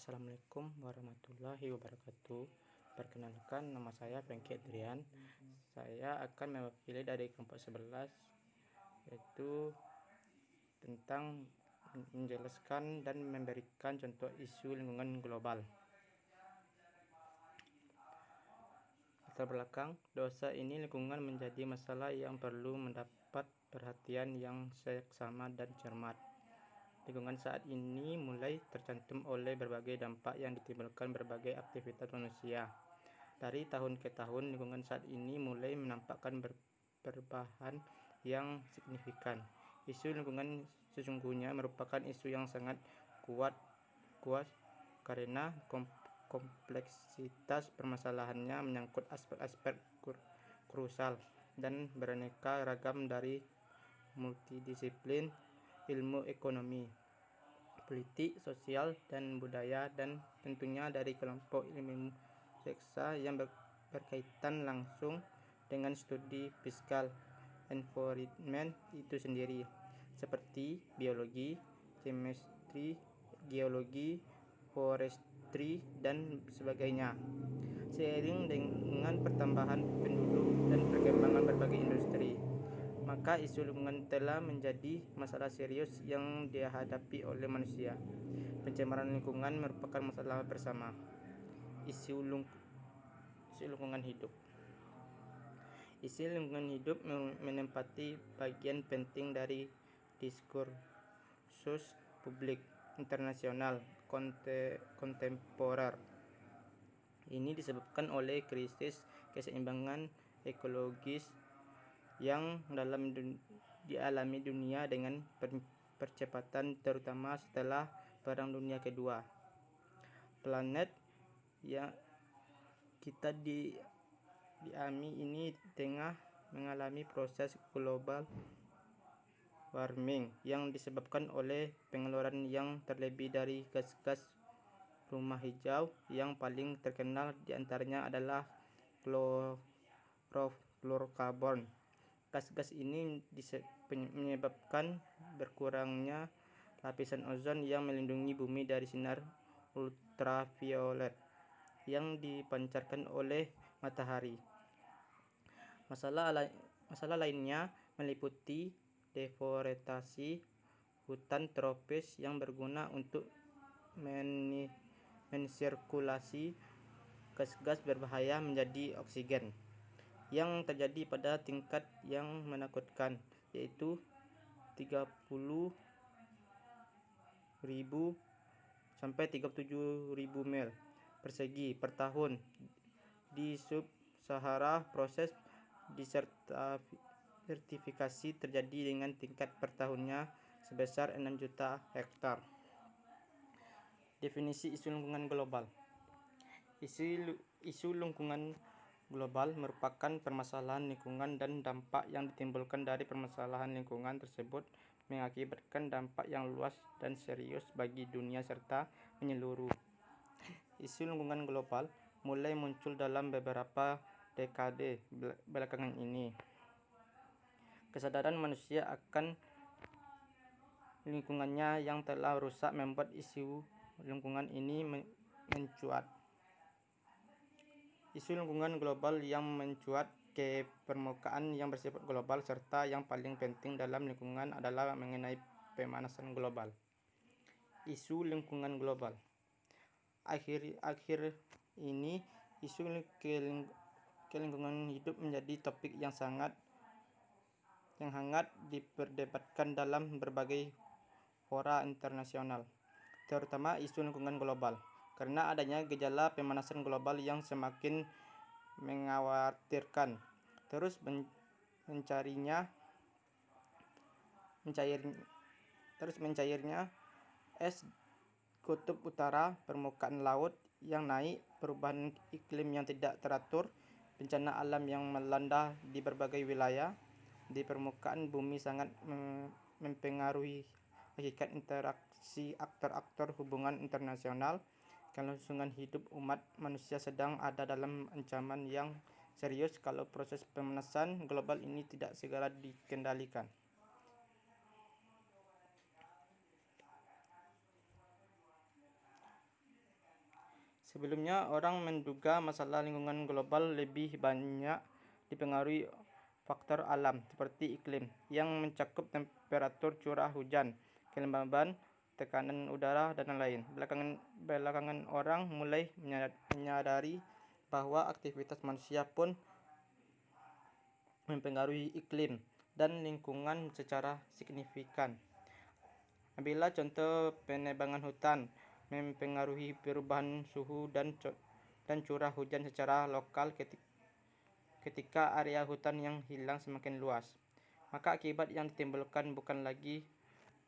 Assalamualaikum warahmatullahi wabarakatuh. Perkenalkan, nama saya Franky Adrian. Saya akan mewakili dari kelompok 11, yaitu tentang menjelaskan dan memberikan contoh isu lingkungan global. Latar belakang dosa ini, lingkungan menjadi masalah yang perlu mendapat perhatian yang seksama dan cermat. Lingkungan saat ini mulai tercantum oleh berbagai dampak yang ditimbulkan berbagai aktivitas manusia. Dari tahun ke tahun, lingkungan saat ini mulai menampakkan perubahan yang signifikan. Isu lingkungan sesungguhnya merupakan isu yang sangat kuat karena kompleksitas permasalahannya menyangkut aspek-aspek krusial dan beraneka ragam dari multidisiplin ilmu ekonomi, politik, sosial, dan budaya, dan tentunya dari kelompok ilmu seksa yang berkaitan langsung dengan studi fiskal environment itu sendiri, seperti biologi, chemistry, geologi, forestry, dan sebagainya. Seiring dengan pertambahan penduduk dan perkembangan berbagai industri, maka isu lingkungan telah menjadi masalah serius yang dihadapi oleh manusia. Pencemaran lingkungan merupakan masalah bersama. Isu lingkungan hidup. Isu lingkungan hidup menempati bagian penting dari diskursus publik internasional kontemporer. Ini disebabkan oleh krisis keseimbangan ekologis yang dialami dunia dengan percepatan, terutama setelah Perang Dunia Kedua. Planet yang kita diami ini tengah mengalami proses global warming yang disebabkan oleh pengeluaran yang terlebih dari gas-gas rumah hijau. Yang paling terkenal diantaranya adalah chlorofluorokarbon. Gas-gas ini menyebabkan berkurangnya lapisan ozon yang melindungi bumi dari sinar ultraviolet yang dipancarkan oleh matahari. Masalah lainnya meliputi deforestasi hutan tropis yang berguna untuk mensirkulasi gas-gas berbahaya menjadi oksigen, yang terjadi pada tingkat yang menakutkan, yaitu 30.000 sampai 37.000 mil persegi per tahun di sub-Sahara. Proses desertifikasi terjadi dengan tingkat per tahunnya sebesar 6 juta hektar. Definisi isu lingkungan global. Isu lingkungan global merupakan permasalahan lingkungan dan dampak yang ditimbulkan dari permasalahan lingkungan tersebut mengakibatkan dampak yang luas dan serius bagi dunia serta menyeluruh. Isu lingkungan global mulai muncul dalam beberapa dekade belakangan ini. Kesadaran manusia akan lingkungannya yang telah rusak membuat isu lingkungan ini mencuat. Isu lingkungan global yang mencuat ke permukaan yang bersifat global serta yang paling penting dalam lingkungan adalah mengenai pemanasan global. Isu lingkungan global. Akhir ini isu lingkungan hidup menjadi topik yang hangat diperdebatkan dalam berbagai fora internasional, terutama isu lingkungan global, karena adanya gejala pemanasan global yang semakin mengkhawatirkan. Terus mencairnya es kutub utara, permukaan laut yang naik, perubahan iklim yang tidak teratur, bencana alam yang melanda di berbagai wilayah di permukaan bumi sangat mempengaruhi hakikat interaksi aktor-aktor hubungan internasional. Kelangsungan hidup umat manusia sedang ada dalam ancaman yang serius kalau proses pemanasan global ini tidak segera dikendalikan. Sebelumnya, orang menduga masalah lingkungan global lebih banyak dipengaruhi faktor alam seperti iklim yang mencakup temperatur, curah hujan, kelembaban, tekanan udara, dan lain-lain. Belakangan orang mulai menyadari bahwa aktivitas manusia pun mempengaruhi iklim dan lingkungan secara signifikan. Ambillah contoh penebangan hutan mempengaruhi perubahan suhu dan curah hujan secara lokal ketika area hutan yang hilang semakin luas. Maka akibat yang ditimbulkan bukan lagi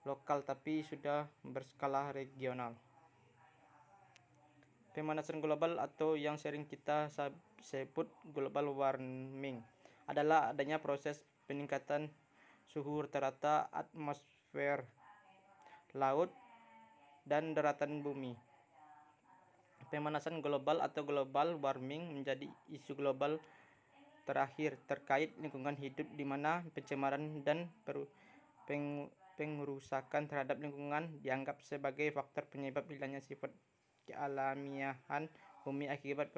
lokal tapi sudah berskala regional. Pemanasan global atau yang sering kita sebut global warming adalah adanya proses peningkatan suhu rata-rata atmosfer, laut, dan daratan bumi. Pemanasan global atau global warming menjadi isu global terakhir terkait lingkungan hidup di mana pencemaran dan pengerusakan terhadap lingkungan dianggap sebagai faktor penyebab hilangnya sifat kealamiahan bumi akibat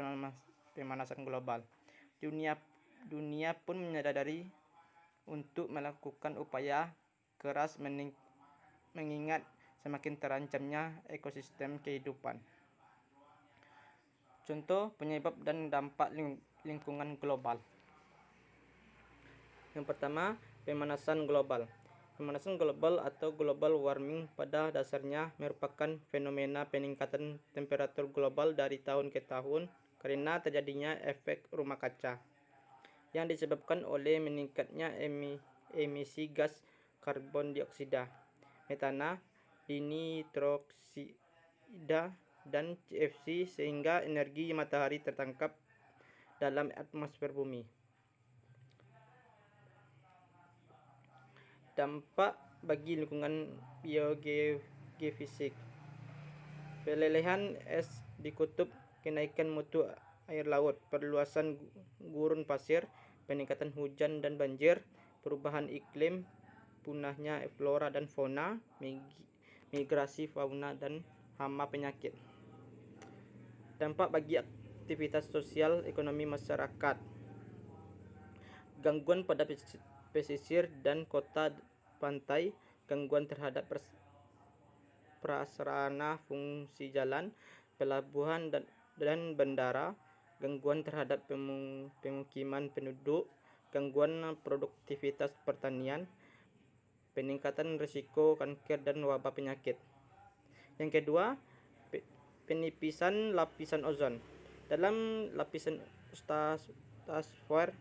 pemanasan global. Dunia pun menyadari untuk melakukan upaya keras mengingat semakin terancamnya ekosistem kehidupan. Contoh penyebab dan dampak lingkungan global. Yang pertama, pemanasan global. Pemanasan global atau global warming pada dasarnya merupakan fenomena peningkatan temperatur global dari tahun ke tahun karena terjadinya efek rumah kaca yang disebabkan oleh meningkatnya emisi gas karbon dioksida, metana, nitroksida, dan CFC sehingga energi matahari tertangkap dalam atmosfer bumi. Dampak bagi lingkungan biogeofisik. Pelelehan es di kutub, kenaikan mutu air laut, perluasan gurun pasir, peningkatan hujan dan banjir, perubahan iklim, punahnya flora dan fauna, migrasi fauna dan hama penyakit. Dampak bagi aktivitas sosial ekonomi masyarakat. Gangguan pada pesisir dan kota pantai, gangguan terhadap prasarana fungsi jalan, pelabuhan dan bandara, gangguan terhadap pemukiman penduduk, gangguan produktivitas pertanian, peningkatan risiko kanker dan wabah penyakit. Yang kedua, penipisan lapisan ozon. Dalam lapisan stratosfer,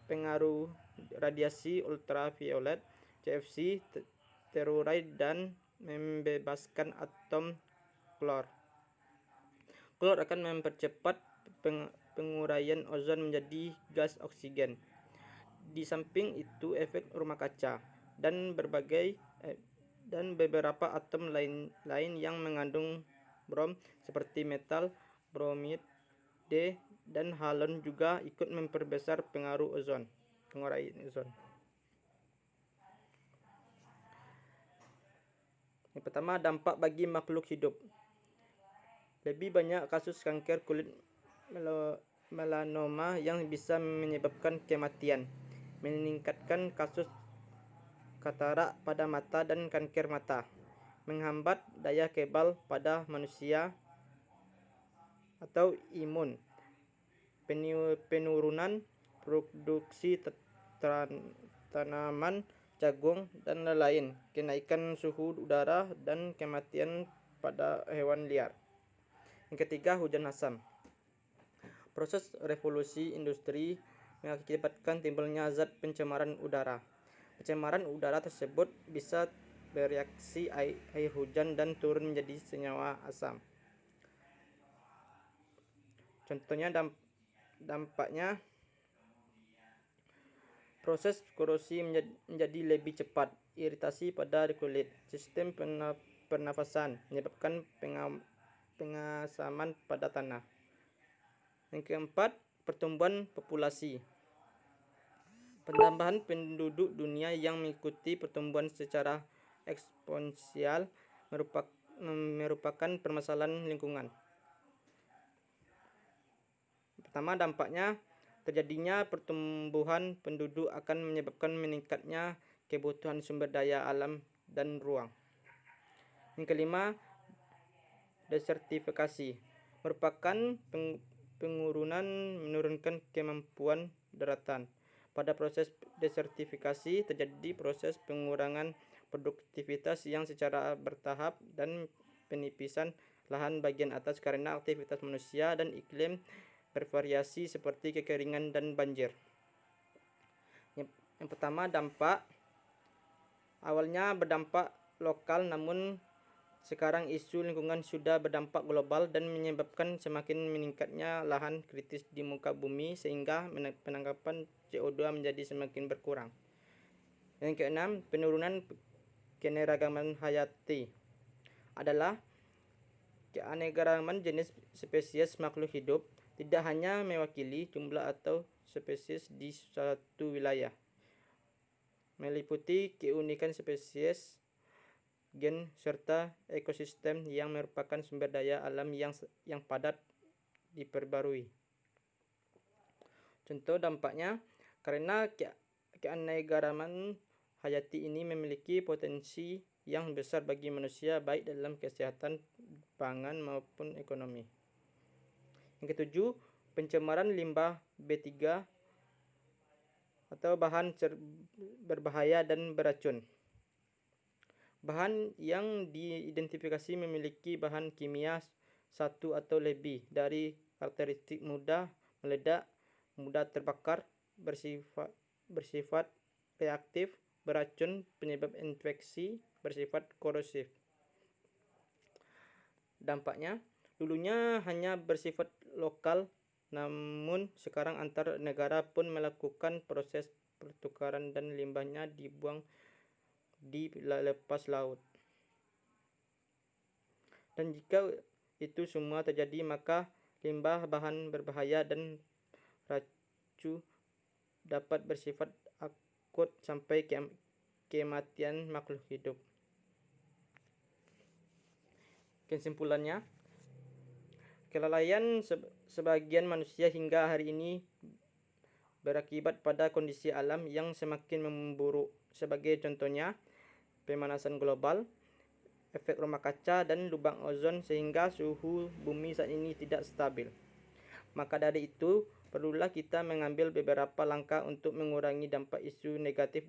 pengaruh radiasi ultraviolet, CFC, terurai dan membebaskan atom klor. Klor akan mempercepat penguraian ozon menjadi gas oksigen. Di samping itu, efek rumah kaca dan beberapa atom lain yang mengandung brom seperti metal bromid D dan halon juga ikut memperbesar penguraian ozon. Yang pertama, dampak bagi makhluk hidup. Lebih banyak kasus kanker kulit melanoma yang bisa menyebabkan kematian, meningkatkan kasus katarak pada mata dan kanker mata, menghambat daya kebal pada manusia atau imun, penurunan produksi tanaman jagung dan lain-lain, kenaikan suhu udara dan kematian pada hewan liar. Yang ketiga, hujan asam. Proses revolusi industri mengakibatkan timbulnya zat pencemaran udara. Pencemaran udara tersebut bisa bereaksi air hujan dan turun menjadi senyawa asam. Contohnya dampaknya, proses korosi menjadi lebih cepat, iritasi pada kulit, sistem pernafasan, menyebabkan pengasaman pada tanah. Yang keempat, pertumbuhan populasi. Penambahan penduduk dunia yang mengikuti pertumbuhan secara eksponensial merupakan permasalahan lingkungan. Pertama, dampaknya terjadinya pertumbuhan penduduk akan menyebabkan meningkatnya kebutuhan sumber daya alam dan ruang. Yang kelima, desertifikasi merupakan pengurunan menurunkan kemampuan daratan. Pada proses desertifikasi terjadi proses pengurangan produktivitas yang secara bertahap dan penipisan lahan bagian atas karena aktivitas manusia dan iklim bervariasi seperti kekeringan dan banjir. Yang pertama, dampak awalnya berdampak lokal, namun sekarang isu lingkungan sudah berdampak global dan menyebabkan semakin meningkatnya lahan kritis di muka bumi sehingga penangkapan CO2 menjadi semakin berkurang. Yang keenam, penurunan keanekaragaman hayati adalah keanekaragaman jenis spesies makhluk hidup tidak hanya mewakili jumlah atau spesies di suatu wilayah, meliputi keunikan spesies, gen, serta ekosistem yang merupakan sumber daya alam yang padat diperbarui. Contoh dampaknya, karena keanekaragaman hayati ini memiliki potensi yang besar bagi manusia baik dalam kesehatan, pangan maupun ekonomi. Yang ketujuh, pencemaran limbah B3 atau bahan berbahaya dan beracun. Bahan yang diidentifikasi memiliki bahan kimia satu atau lebih dari karakteristik mudah meledak, mudah terbakar, bersifat reaktif, beracun, penyebab infeksi, bersifat korosif. Dampaknya, dulunya hanya bersifat lokal, namun sekarang antar negara pun melakukan proses pertukaran dan limbahnya dibuang di lepas laut. Dan jika itu semua terjadi, maka limbah, bahan berbahaya, dan racun dapat bersifat akut sampai kematian makhluk hidup. Kesimpulannya, kelalaian sebagian manusia hingga hari ini berakibat pada kondisi alam yang semakin memburuk. Sebagai contohnya, pemanasan global, efek rumah kaca, dan lubang ozon sehingga suhu bumi saat ini tidak stabil. Maka dari itu, perlulah kita mengambil beberapa langkah untuk mengurangi dampak isu negatif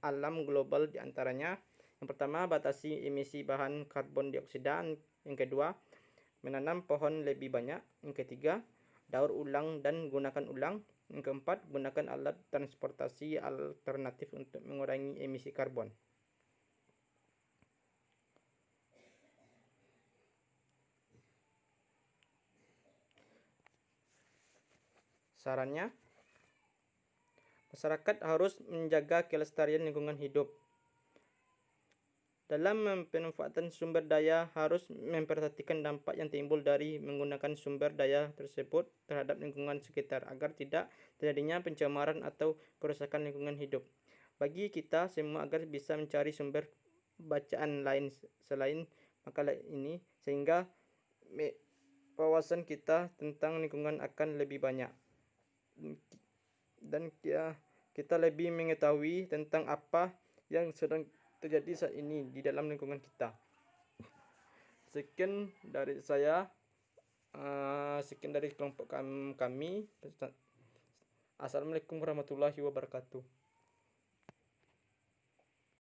alam global, di antaranya yang pertama, batasi emisi bahan karbon dioksida. Yang kedua, menanam pohon lebih banyak. Yang ketiga, daur ulang dan gunakan ulang. Yang keempat, gunakan alat transportasi alternatif untuk mengurangi emisi karbon. Sarannya, masyarakat harus menjaga kelestarian lingkungan hidup. Dalam pemanfaatan sumber daya harus memperhatikan dampak yang timbul dari menggunakan sumber daya tersebut terhadap lingkungan sekitar agar tidak terjadinya pencemaran atau kerusakan lingkungan hidup. Bagi kita semua agar bisa mencari sumber bacaan lain selain makalah ini sehingga wawasan kita tentang lingkungan akan lebih banyak dan kita lebih mengetahui tentang apa yang sedang terjadi saat ini di dalam lingkungan kita. Sekian dari saya, sekian dari kelompok kami. Assalamualaikum warahmatullahi wabarakatuh.